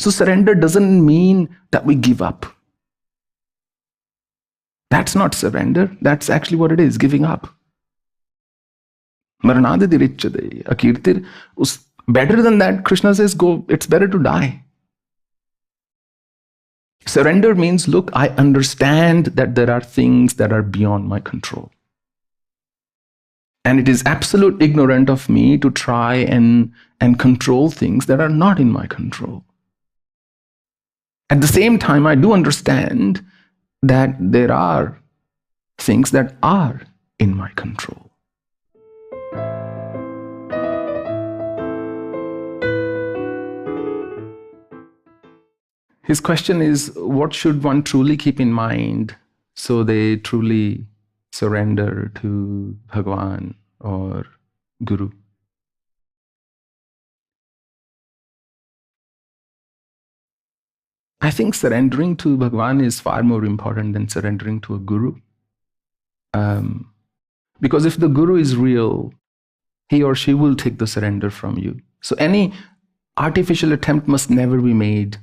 So surrender doesn't mean that we give up. That's not surrender. That's actually what it is, giving up. Better than that, Krishna says, go, it's better to die. Surrender means, look, I understand that there are things that are beyond my control. And it is absolute ignorant of me to try and control things that are not in my control. At the same time, I do understand that there are things that are in my control. His question is, what should one truly keep in mind so they truly surrender to Bhagwan or Guru? I think surrendering to Bhagwan is far more important than surrendering to a Guru. Because if the Guru is real, he or she will take the surrender from you. So any artificial attempt must never be made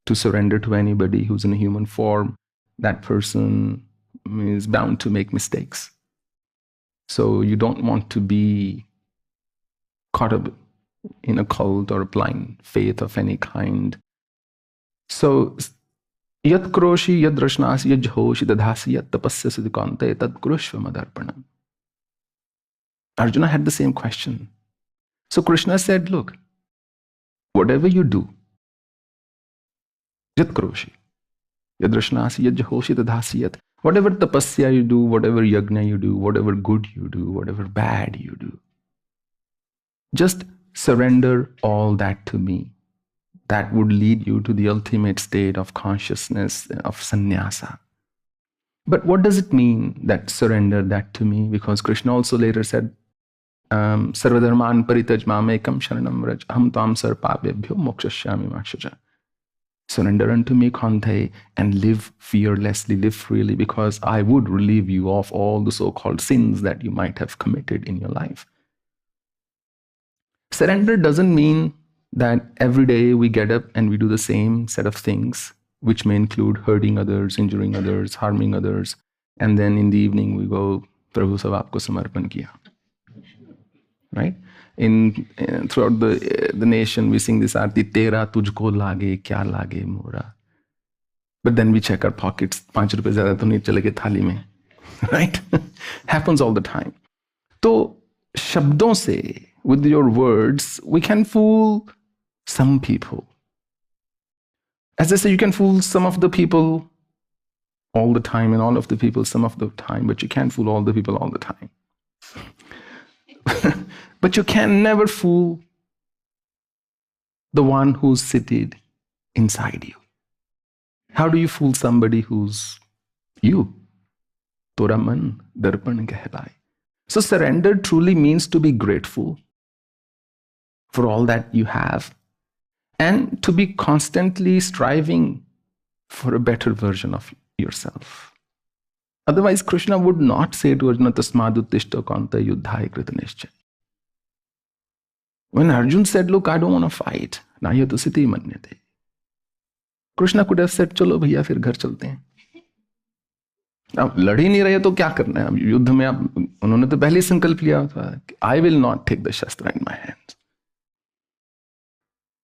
to surrender to anybody who's in a human form. That person is bound to make mistakes. So you don't want to be caught up in a cult or a blind faith of any kind. So, yat kroshi, yad rashnasi, yad jhoshi, dadhasi, yat tapasya siddhikante, tad kurushva madarpanam. Arjuna had the same question. So Krishna said, look, whatever you do, yat kroshi, yad rashnasi, yad jhoshi, dadhasi, yat, whatever tapasya you do, whatever yajna you do, whatever good you do, whatever bad you do, just surrender all that to me. That would lead you to the ultimate state of consciousness, of sannyasa. But what does it mean that surrender that to me? Because Krishna also later said, Sarvadharman paritaj mamekam sharanam raj aham tam sarpabhyabhyo mokshashyami makshaja. Surrender unto me, Kante, and live fearlessly, live freely, because I would relieve you of all the so-called sins that you might have committed in your life. Surrender doesn't mean that every day we get up and we do the same set of things, which may include hurting others, injuring others, harming others, and then in the evening we go, Prabhu sab aapko samarpan kiya. Right? Throughout the nation, we sing this arti, Tera tujhko lage, kya lage mora. But then we check our pockets, 5 rupees zyada to nahi chalege thali mein. Right? Happens all the time. So, shabdon se, with your words, we can fool some people. As I say, you can fool some of the people all the time and all of the people some of the time, but you can't fool all the people all the time. But you can never fool the one who's seated inside you. How do you fool somebody who's you? Tora man darpan kehlai. So surrender truly means to be grateful for all that you have and to be constantly striving for a better version of yourself. Otherwise, Krishna would not say to Arjuna, Tasmaduttishta kanta yuddhaya kritanishcha. When Arjuna said, look, I don't want to fight, nayatu siti manyate, Krishna could have said, chalo bhaiya, fir ghar chalte hain. अब लड़ ही नहीं रहे तो क्या करना है? अब युद्ध में आप उन्होंने तो पहले ही संकल्प लिया था, I will not take the shastra in my hands.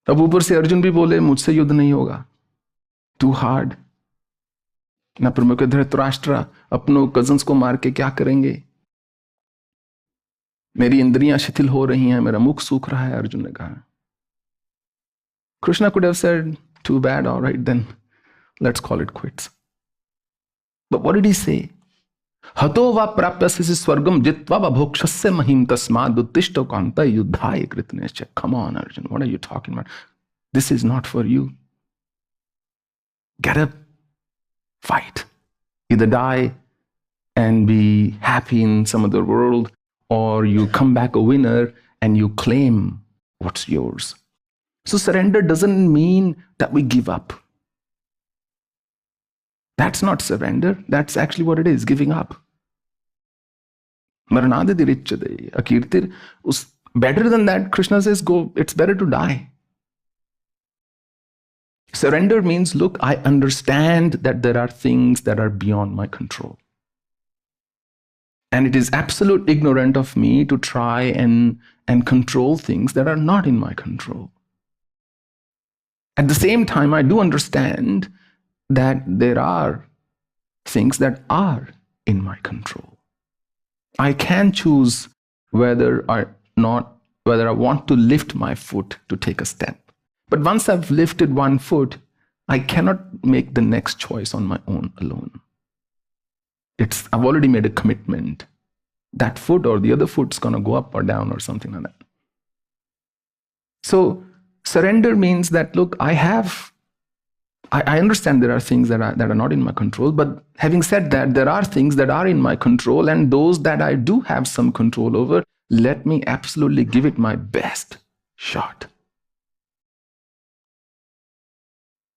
अब ऊपर से अर्जुन भी बोले, मुझसे युद्ध नहीं होगा, too hard. ना प्रमुख धृतराष्ट्र अपनों कजन्स को मार के क्या करेंगे? मेरी इंद्रियां शिथिल हो रही हैं, मेरा मुख सूख रहा है, अर्जुन ने कहा. Krishna could have said, too bad, all right, then let's call it quits. But what did he say? Hato va prapyasya swargam jitva va bhokshasya mahim tasmad uttishta kanta yuddhaya kritnescha. Come on, Arjun, what are you talking about? This is not for you. Get up, fight. Either die and be happy in some other world, or you come back a winner and you claim what's yours. So surrender doesn't mean that we give up. That's not surrender. That's actually what it is, giving up. Better than that, Krishna says, go, it's better to die. Surrender means, look, I understand that there are things that are beyond my control. And it is absolute ignorant of me to try and control things that are not in my control. At the same time, I do understand that there are things that are in my control. I can choose whether I want to lift my foot to take a step. But once I've lifted one foot, I cannot make the next choice on my own alone. I've already made a commitment. That foot or the other foot's going to go up or down or something like that. So surrender means that, look, I understand there are things that are not in my control, but having said that, there are things that are in my control, and those that I do have some control over, let me absolutely give it my best shot.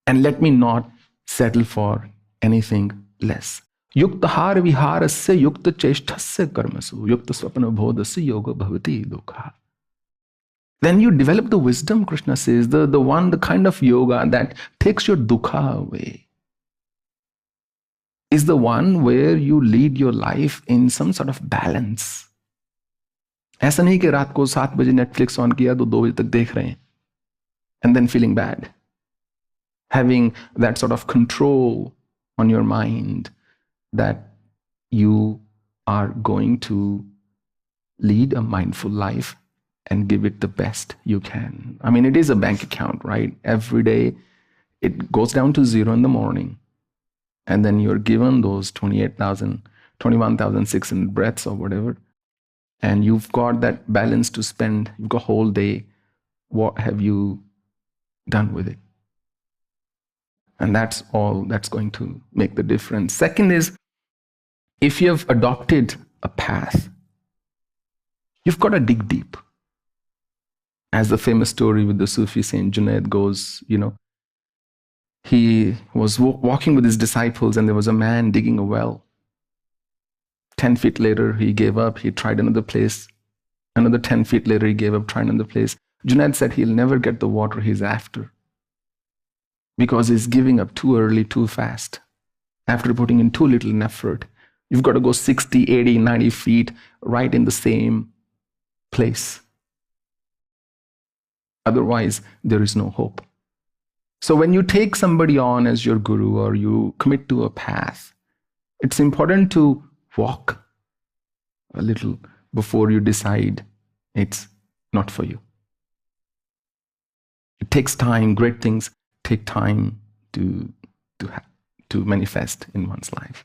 And let me not settle for anything less. Yukta har viharasya yukta cheshthasya karmasu yukta swapna bodhasya yoga bhavati dukha. Then you develop the wisdom, Krishna says, the kind of yoga that takes your dukkha away, is the one where you lead your life in some sort of balance. ऐसा नहीं कि रात को 7 बजे Netflix on किया तो 2 बजे तक देख रहे हैं and then feeling bad. Having that sort of control on your mind that you are going to lead a mindful life and give it the best you can. I mean, it is a bank account, right? Every day it goes down to 0 in the morning, and then you're given those 21,600 breaths or whatever, and you've got that balance to spend. You've got a whole day. What have you done with it? And that's all that's going to make the difference. Second is, if you have adopted a path, you've got to dig deep. As the famous story with the Sufi saint Junaid goes, he was walking with his disciples and there was a man digging a well. 10 feet later, he gave up. He tried another place. Another 10 feet later, he gave up, tried another place. Junaid said he'll never get the water he's after because he's giving up too early, too fast. After putting in too little effort, you've got to go 60, 80, 90 feet right in the same place. Otherwise, there is no hope. So when you take somebody on as your guru or you commit to a path, it's important to walk a little before you decide it's not for you. It takes time. Great things take time to manifest in one's life.